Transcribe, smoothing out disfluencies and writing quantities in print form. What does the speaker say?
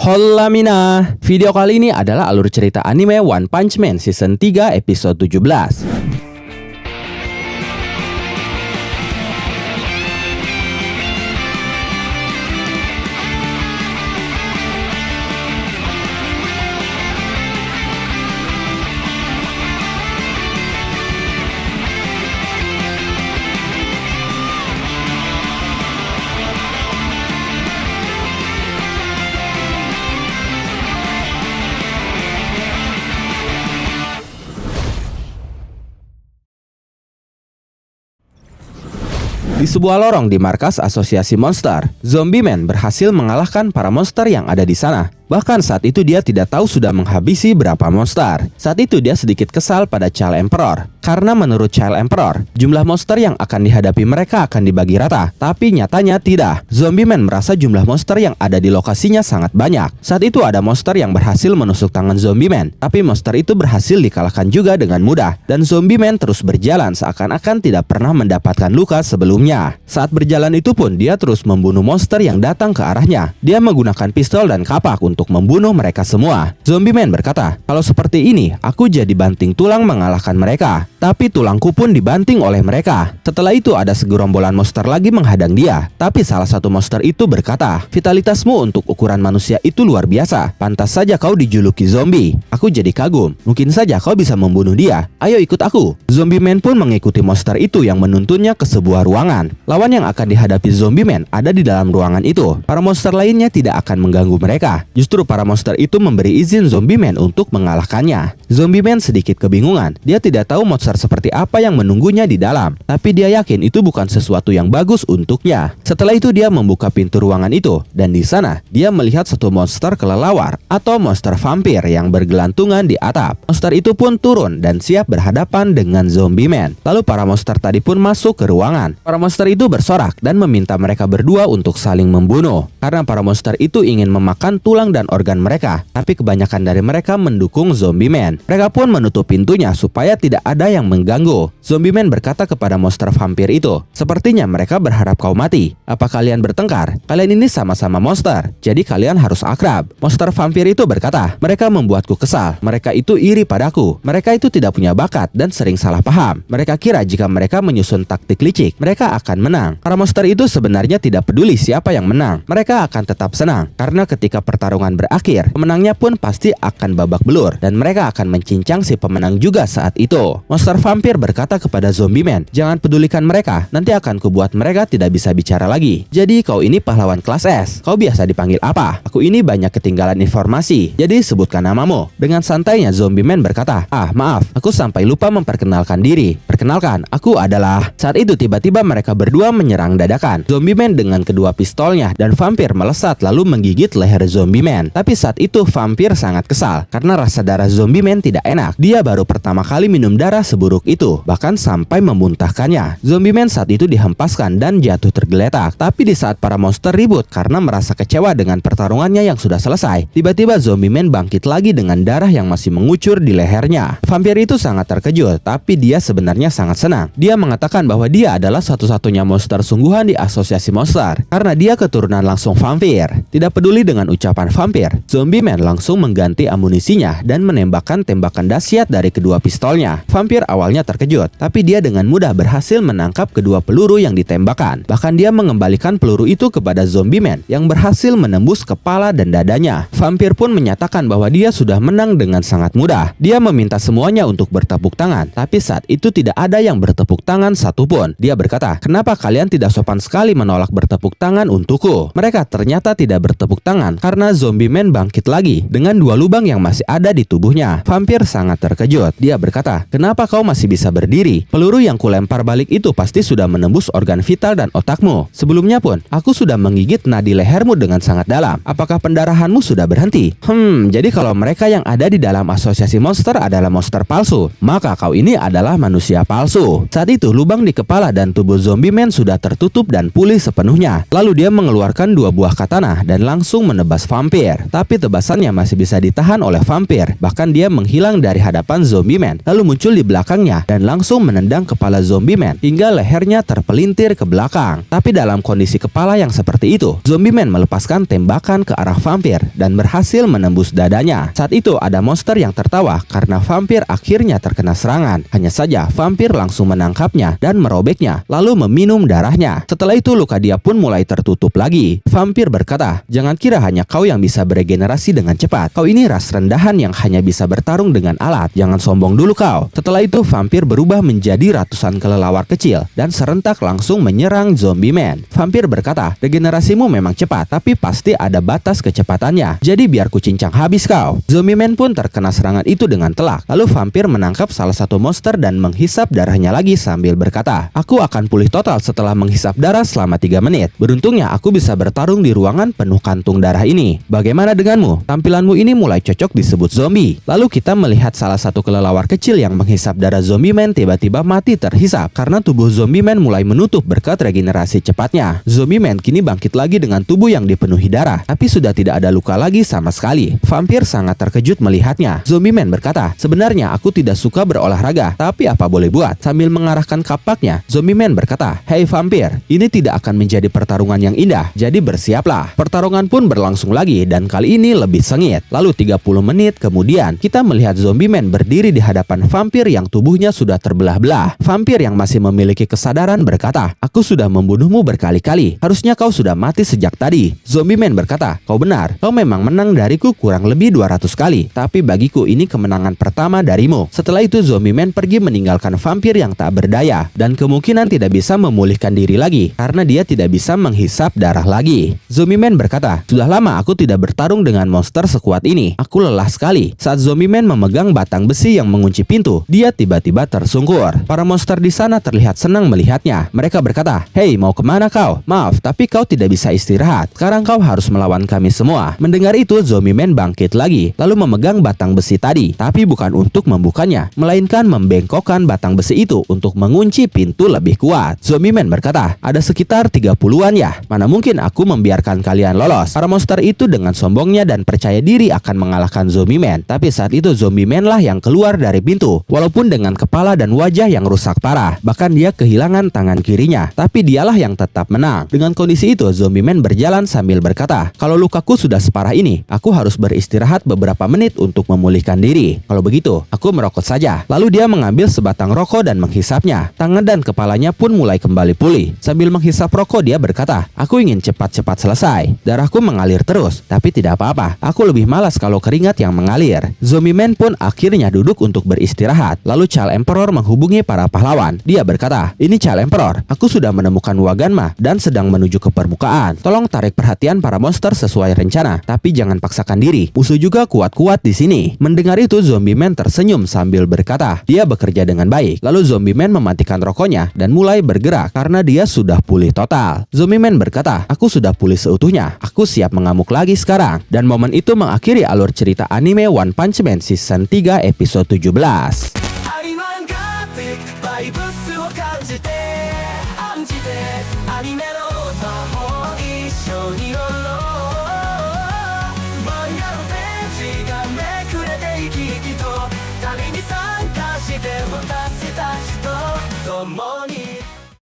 Hola Mina. Video kali ini adalah alur cerita anime One Punch Man Season 3 episode 17. Di sebuah lorong di markas Asosiasi Monster, Zombie Man berhasil mengalahkan para monster yang ada di sana. Bahkan saat itu dia tidak tahu sudah menghabisi berapa monster. Saat itu dia sedikit kesal pada Child Emperor. Karena menurut Child Emperor, jumlah monster yang akan dihadapi mereka akan dibagi rata. Tapi nyatanya tidak. Zombie Man merasa jumlah monster yang ada di lokasinya sangat banyak. Saat itu ada monster yang berhasil menusuk tangan Zombie Man. Tapi monster itu berhasil dikalahkan juga dengan mudah. Dan Zombie Man terus berjalan seakan-akan tidak pernah mendapatkan luka sebelumnya. Saat berjalan itu pun dia terus membunuh monster yang datang ke arahnya. Dia menggunakan pistol dan kapak untuk membunuh mereka semua. Zombie Man berkata, "Kalau seperti ini, aku jadi banting tulang mengalahkan mereka. Tapi tulangku pun dibanting oleh mereka." Setelah itu ada segerombolan monster lagi menghadang dia. Tapi salah satu monster itu berkata, "Vitalitasmu untuk ukuran manusia itu luar biasa. Pantas saja kau dijuluki zombie. Aku jadi kagum. Mungkin saja kau bisa membunuh dia. Ayo ikut aku." Zombie Man pun mengikuti monster itu yang menuntunnya ke sebuah ruangan. Lawan yang akan dihadapi Zombie Man ada di dalam ruangan itu. Para monster lainnya tidak akan mengganggu mereka. Justru para monster itu memberi izin Zombie Man untuk mengalahkannya. Zombie Man sedikit kebingungan. Dia tidak tahu monster seperti apa yang menunggunya di dalam. Tapi dia yakin itu bukan sesuatu yang bagus untuknya. Setelah itu dia membuka pintu ruangan itu. Dan di sana dia melihat satu monster kelelawar atau monster vampir yang bergelantungan di atap. Monster itu pun turun dan siap berhadapan dengan Zombie Man. Lalu para monster tadi pun masuk ke ruangan. Para monster itu bersorak dan meminta mereka berdua untuk saling membunuh. Karena para monster itu ingin memakan tulang dan organ mereka. Tapi kebanyakan dari mereka mendukung Zombie Man. Mereka pun menutup pintunya supaya tidak ada yang mengganggu. Zombie Man berkata kepada monster vampir itu, "Sepertinya mereka berharap kau mati. Apa kalian bertengkar? Kalian ini sama-sama monster. Jadi kalian harus akrab." Monster vampir itu berkata, "Mereka membuatku kesal. Mereka itu iri padaku. Mereka itu tidak punya bakat dan sering salah paham. Mereka kira jika mereka menyusun taktik licik, mereka akan menang." Para monster itu sebenarnya tidak peduli siapa yang menang. Mereka akan tetap senang. Karena ketika pertarungan berakhir, pemenangnya pun pasti akan babak belur. Dan mereka akan mencincang si pemenang juga saat itu. Monster vampir berkata kepada Zombie Man, "Jangan pedulikan mereka. Nanti akan kubuat mereka tidak bisa bicara lagi. Jadi kau ini pahlawan kelas S. Kau biasa dipanggil apa? Aku ini banyak ketinggalan informasi. Jadi sebutkan namamu." Dengan santainya Zombie Man berkata, "Maaf, aku sampai lupa memperkenalkan diri. Perkenalkan, aku adalah..." Saat itu tiba-tiba mereka berdua menyerang dadakan. Zombie Man dengan kedua pistolnya dan vampir melesat lalu menggigit leher Zombie Man. Tapi saat itu vampir sangat kesal karena rasa darah Zombie Man tidak enak. Dia baru pertama kali minum darah seburuk itu, bahkan sampai memuntahkannya. Zombie Man saat itu dihempaskan dan jatuh tergeletak. Tapi di saat para monster ribut karena merasa kecewa dengan pertarungannya yang sudah selesai, tiba-tiba Zombie Man bangkit lagi dengan darah yang masih mengucur di lehernya. Vampir itu sangat terkejut, tapi dia sebenarnya sangat senang. Dia mengatakan bahwa dia adalah satu-satunya monster sungguhan di Asosiasi Monster karena dia keturunan langsung vampir. Tidak peduli dengan ucapan vampir, Zombie Man langsung mengganti amunisinya dan menembakkan tembakan dahsyat dari kedua pistolnya. Vampir awalnya terkejut, tapi dia dengan mudah berhasil menangkap kedua peluru yang ditembakkan. Bahkan dia mengembalikan peluru itu kepada Zombie Man yang berhasil menembus kepala dan dadanya. Vampir pun menyatakan bahwa dia sudah menang dengan sangat mudah. Dia meminta semuanya untuk bertepuk tangan, tapi saat itu tidak ada yang bertepuk tangan satupun. Dia berkata, "Kenapa kalian tidak sopan sekali menolak bertepuk tangan untukku?" Mereka ternyata tidak bertepuk tangan karena Zombie Man bangkit lagi dengan dua lubang yang masih ada di tubuhnya. Vampir sangat terkejut. Dia berkata, "Kenapa kau masih bisa berdiri? Peluru yang kulempar balik itu pasti sudah menembus organ vital dan otakmu. Sebelumnya pun, aku sudah menggigit nadi lehermu dengan sangat dalam. Apakah pendarahanmu sudah berhenti? Jadi kalau mereka yang ada di dalam Asosiasi Monster adalah monster palsu, maka kau ini adalah manusia palsu." Saat itu lubang di kepala dan tubuh Zombie Man sudah tertutup dan pulih sepenuhnya. Lalu dia mengeluarkan dua buah katana dan langsung menebas vampir. vampir. Tapi tebasannya masih bisa ditahan oleh vampir. Bahkan dia menghilang dari hadapan Zombie Man, lalu muncul di belakangnya dan langsung menendang kepala Zombie Man hingga lehernya terpelintir ke belakang. Tapi dalam kondisi kepala yang seperti itu, Zombie Man melepaskan tembakan ke arah vampir dan berhasil menembus dadanya. Saat itu ada monster yang tertawa karena vampir akhirnya terkena serangan. Hanya saja vampir langsung menangkapnya dan merobeknya, lalu meminum darahnya. Setelah itu luka dia pun mulai tertutup lagi. Vampir berkata, "Jangan kira hanya kau yang bisa beregenerasi dengan cepat. Kau ini ras rendahan yang hanya bisa bertarung dengan alat. Jangan sombong dulu kau." Setelah itu vampir berubah menjadi ratusan kelelawar kecil dan serentak langsung menyerang Zombie Man. Vampir berkata, "Regenerasimu memang cepat, tapi pasti ada batas kecepatannya. Jadi biar kucincang habis kau." Zombie Man pun terkena serangan itu dengan telak. Lalu vampir menangkap salah satu monster dan menghisap darahnya lagi sambil berkata, "Aku akan pulih total setelah menghisap darah selama 3 menit. Beruntungnya aku bisa bertarung di ruangan penuh kantung darah ini. Bagaimana denganmu? Tampilanmu ini mulai cocok disebut zombie." Lalu kita melihat salah satu kelelawar kecil yang menghisap darah Zombie Man tiba-tiba mati terhisap karena tubuh Zombie Man mulai menutup berkat regenerasi cepatnya. Zombie Man kini bangkit lagi dengan tubuh yang dipenuhi darah, tapi sudah tidak ada luka lagi sama sekali. Vampir sangat terkejut melihatnya. Zombie Man berkata, "Sebenarnya aku tidak suka berolahraga, tapi apa boleh buat?" Sambil mengarahkan kapaknya, Zombie Man berkata, "Hei vampir, ini tidak akan menjadi pertarungan yang indah, jadi bersiaplah." Pertarungan pun berlangsung lagi dan kali ini lebih sengit. Lalu 30 menit kemudian, kita melihat Zombie Man berdiri di hadapan vampir yang tubuhnya sudah terbelah-belah. Vampir yang masih memiliki kesadaran berkata, "Aku sudah membunuhmu berkali-kali. Harusnya kau sudah mati sejak tadi." Zombie Man berkata, "Kau benar. Kau memang menang dariku kurang lebih 200 kali. Tapi bagiku ini kemenangan pertama darimu." Setelah itu Zombie Man pergi meninggalkan vampir yang tak berdaya dan kemungkinan tidak bisa memulihkan diri lagi karena dia tidak bisa menghisap darah lagi. Zombie Man berkata, "Sudah lama aku tidak bertarung dengan monster sekuat ini. Aku lelah sekali." Saat Zombie Man memegang batang besi yang mengunci pintu, dia tiba-tiba tersungkur. Para monster di sana terlihat senang melihatnya. Mereka berkata, "Hei, mau kemana kau? Maaf, tapi kau tidak bisa istirahat. Sekarang kau harus melawan kami semua." Mendengar itu, Zombie Man bangkit lagi, lalu memegang batang besi tadi, tapi bukan untuk membukanya, melainkan membengkokkan batang besi itu untuk mengunci pintu lebih kuat. Zombie Man berkata, "Ada sekitar 30-an ya? Mana mungkin aku membiarkan kalian lolos." Para monster itu dengan sombongnya dan percaya diri akan mengalahkan Zombie Man. Tapi saat itu Zombie Man lah yang keluar dari pintu, walaupun dengan kepala dan wajah yang rusak parah. Bahkan dia kehilangan tangan kirinya, tapi dialah yang tetap menang. Dengan kondisi itu, Zombie Man berjalan sambil berkata, "Kalau lukaku sudah separah ini, aku harus beristirahat beberapa menit untuk memulihkan diri. Kalau begitu, aku merokok saja." Lalu dia mengambil sebatang rokok dan menghisapnya. Tangan dan kepalanya pun mulai kembali pulih. Sambil menghisap rokok, dia berkata, "Aku ingin cepat-cepat selesai. Darahku mengalir terus, tapi tidak apa-apa. Aku lebih malas kalau keringat yang mengalir." Zombie Man pun akhirnya duduk untuk beristirahat. Lalu Child Emperor menghubungi para pahlawan. Dia berkata, "Ini Child Emperor, aku sudah menemukan Waganma dan sedang menuju ke permukaan. Tolong tarik perhatian para monster sesuai rencana, tapi jangan paksakan diri. Musuh juga kuat-kuat di sini." Mendengar itu, Zombie Man tersenyum sambil berkata, dia bekerja dengan baik. Lalu Zombie Man mematikan rokoknya dan mulai bergerak karena dia sudah pulih total. Zombie Man berkata, "Aku sudah pulih seutuhnya. Aku siap mengamuk lagi sekarang." Dan momen itu mengakhiri alur cerita anime One Punch Man Season 3 episode 17.